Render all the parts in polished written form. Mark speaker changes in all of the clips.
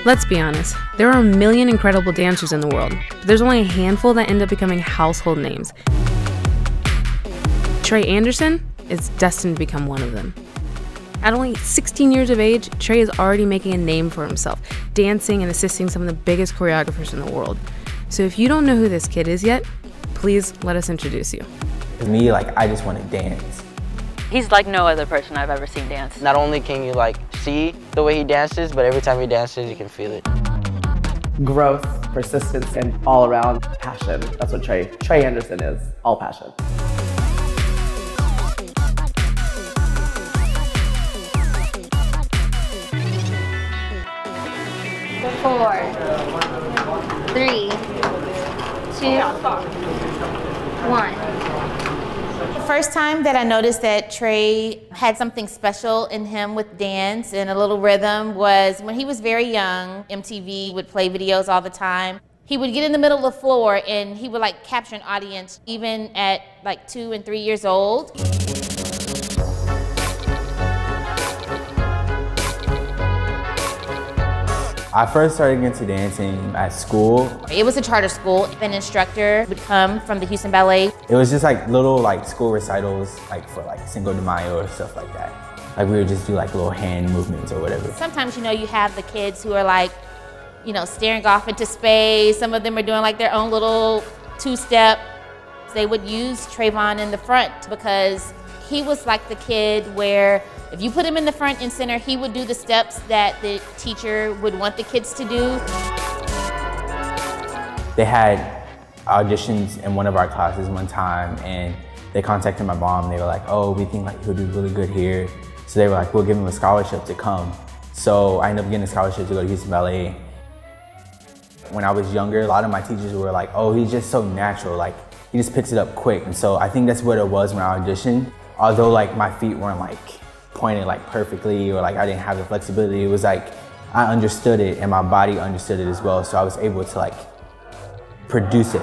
Speaker 1: Let's be honest, there are a million incredible dancers in the world, but there's only a handful that end up becoming household names. Trey Anderson is destined to become one of them. At only 16 years of age, Trey is already making a name for himself, dancing and assisting some of the biggest choreographers in the world. So if you don't know who this kid is yet, please let us introduce you.
Speaker 2: For me, I just want to dance.
Speaker 3: He's like no other person I've ever seen dance.
Speaker 4: Not only can you see the way he dances, but every time he dances, you can feel it.
Speaker 5: Growth, persistence, and all around passion. That's what Trey Anderson is, all passion.
Speaker 6: Four, three, two, one.
Speaker 7: The first time that I noticed that Trey had something special in him with dance and a little rhythm was when he was very young. MTV would play videos all the time. He would get in the middle of the floor and he would capture an audience even at 2 and 3 years old.
Speaker 2: I first started into dancing at school.
Speaker 7: It was a charter school. An instructor would come from the Houston Ballet.
Speaker 2: It was just little school recitals for Cinco de Mayo or stuff like that. We would just do little hand movements or whatever.
Speaker 7: Sometimes you have the kids who are staring off into space. Some of them are doing their own little two-step. They would use Trevon in the front because he was the kid where if you put him in the front and center, he would do the steps that the teacher would want the kids to do.
Speaker 2: They had auditions in one of our classes one time, and they contacted my mom. They were like, oh, we think he'll do really good here. So they were like, we'll give him a scholarship to come. So I ended up getting a scholarship to go to Houston Ballet. When I was younger, a lot of my teachers were like, oh, he's just so natural. He just picks it up quick. And so I think that's what it was when I auditioned. Although my feet weren't pointed perfectly, or I didn't have the flexibility, it was I understood it and my body understood it as well, so I was able to produce it.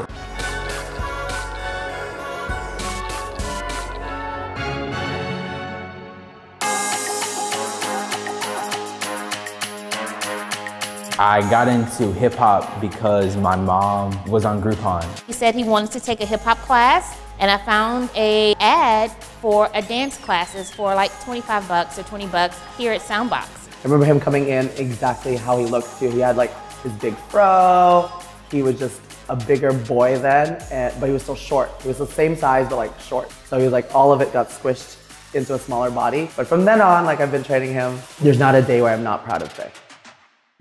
Speaker 2: I got into hip hop because my mom was on Groupon.
Speaker 7: He said he wanted to take a hip hop class, and I found an ad for a dance classes for $25 or $20 here at Soundbox.
Speaker 5: I remember him coming in exactly how he looked too. He had his big fro. He was just a bigger boy then, but he was still short. He was the same size, but short. So he was all of it got squished into a smaller body. But from then on, I've been training him. There's not a day where I'm not proud of Trey.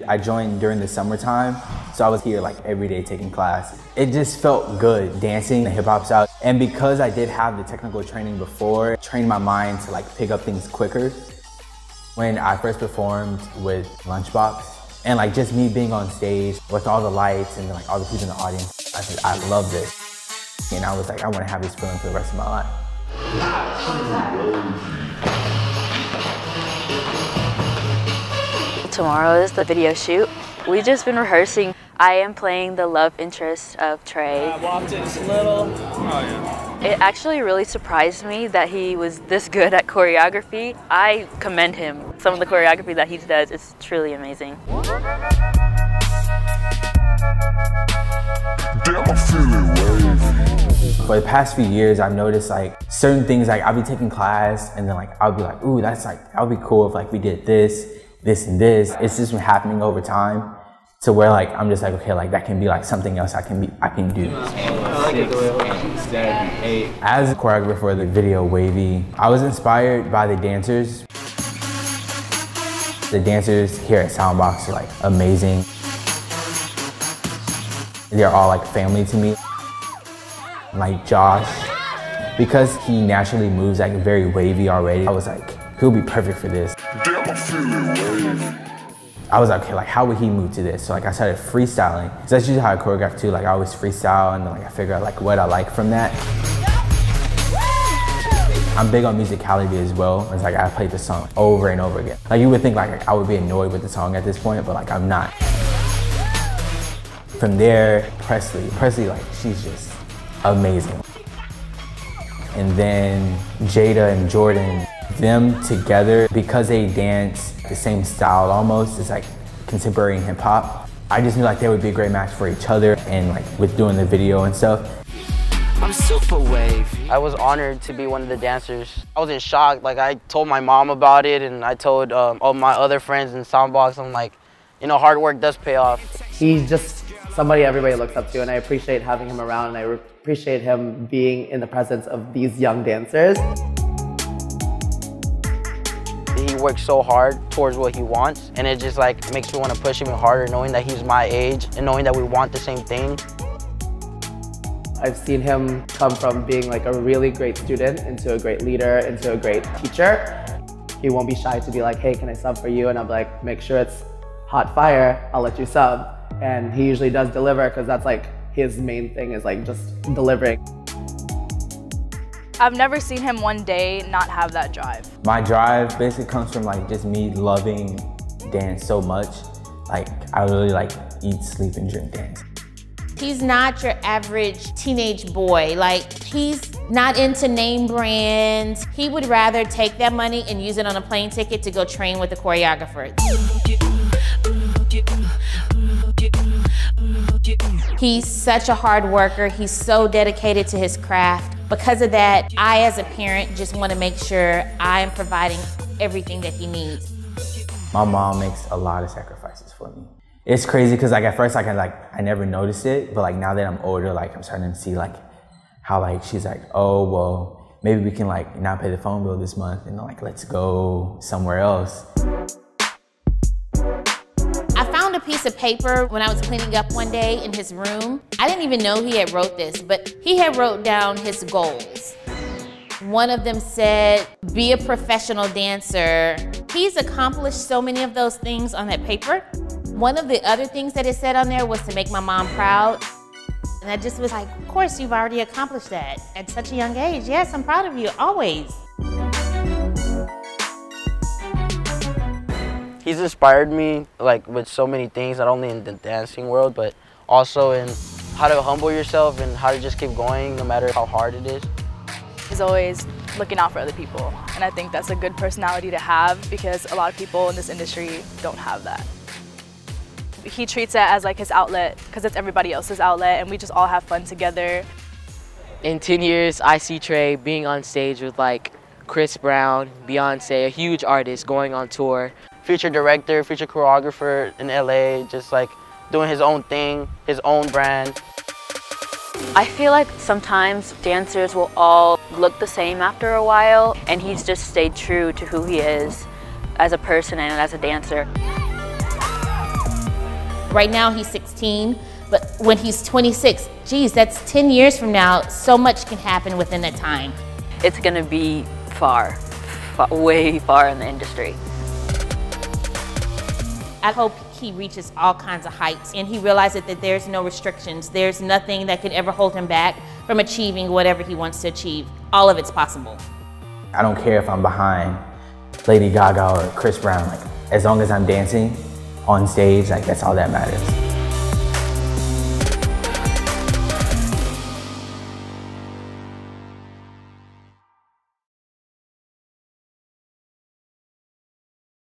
Speaker 2: I joined during the summertime, so I was here every day taking class. It just felt good dancing the hip hop style. And because I did have the technical training before, it trained my mind to pick up things quicker. When I first performed with Lunchbox, and just me being on stage with all the lights and all the people in the audience, I said, I love this. And I was I want to have this feeling for the rest of my life.
Speaker 3: Tomorrow is the video shoot. We've just been rehearsing. I am playing the love interest of Trey.
Speaker 4: I walked in just a little. Oh yeah.
Speaker 3: It actually really surprised me that he was this good at choreography. I commend him. Some of the choreography that he does is truly amazing.
Speaker 2: For the past few years, I've noticed certain things I'll be taking class and then I'll be ooh, that's that would be cool if we did this, and this. It's just been happening over time to where I'm just okay, that can be something else I can do. As a choreographer for the video Waveyyy, I was inspired by the dancers. The dancers here at Soundbox are amazing. They're all family to me. Josh, because he naturally moves very wavy already, I was he'll be perfect for this. I was okay, how would he move to this? So I started freestyling. So that's usually how I choreograph too. I always freestyle and then I figure out what I like from that. I'm big on musicality as well. It's I play the song over and over again. You would think I would be annoyed with the song at this point, but I'm not. From there, Presley, she's just amazing. And then Jada and Jordan, Them together, because they dance the same style almost, it's like contemporary and hip hop. I just knew like they would be a great match for each other, and like with doing the video and stuff.
Speaker 8: I'm super Waveyyy.
Speaker 4: I was honored to be one of the dancers. I was in shock. Like, I told my mom about it, and I told all my other friends in Soundbox. I'm like, you know, hard work does pay off.
Speaker 5: He's just somebody everybody looks up to, and I appreciate having him around, and I appreciate him being in the presence of these young dancers.
Speaker 4: He works so hard towards what he wants, and it just like makes me want to push him harder, knowing that he's my age and knowing that we want the same thing.
Speaker 5: I've seen him come from being like a really great student into a great leader, into a great teacher. He won't be shy to be like, hey, can I sub for you? And I'm like, make sure it's hot fire, I'll let you sub. And he usually does deliver, because that's like his main thing, is like just delivering.
Speaker 9: I've never seen him one day not have that drive.
Speaker 2: My drive basically comes from like just me loving dance so much. Like I really like eat, sleep, and drink dance.
Speaker 7: He's not your average teenage boy. Like, he's not into name brands. He would rather take that money and use it on a plane ticket to go train with a choreographer. He's such a hard worker. He's so dedicated to his craft. Because of that, I as a parent just want to make sure I'm providing everything that he needs.
Speaker 2: My mom makes a lot of sacrifices for me. It's crazy because like at first I never noticed it, but like now that I'm older, like I'm starting to see like how like she's like, oh well, maybe we can like not pay the phone bill this month and like let's go somewhere else.
Speaker 7: I found a piece of paper when I was cleaning up one day in his room. I didn't even know he had wrote this, but he had wrote down his goals. One of them said, be a professional dancer. He's accomplished so many of those things on that paper. One of the other things that it said on there was to make my mom proud. And I just was like, of course you've already accomplished that at such a young age. Yes, I'm proud of you, always.
Speaker 4: He's inspired me like with so many things, not only in the dancing world, but also in how to humble yourself and how to just keep going no matter how hard it is.
Speaker 9: He's always looking out for other people, and I think that's a good personality to have because a lot of people in this industry don't have that. He treats it as like his outlet because it's everybody else's outlet, and we just all have fun together.
Speaker 10: In 10 years, I see Trey being on stage with like Chris Brown, Beyonce, a huge artist going on tour.
Speaker 4: Future director, future choreographer in LA, just like doing his own thing, his own brand.
Speaker 3: I feel like sometimes dancers will all look the same after a while, and he's just stayed true to who he is as a person and as a dancer.
Speaker 7: Right now he's 16, but when he's 26, geez, that's 10 years from now. So much can happen within that time.
Speaker 3: It's gonna be far, way far in the industry.
Speaker 7: I hope he reaches all kinds of heights and he realizes that there's no restrictions. There's nothing that could ever hold him back from achieving whatever he wants to achieve. All of it's possible.
Speaker 2: I don't care if I'm behind Lady Gaga or Chris Brown. Like, as long as I'm dancing on stage, like that's all that matters.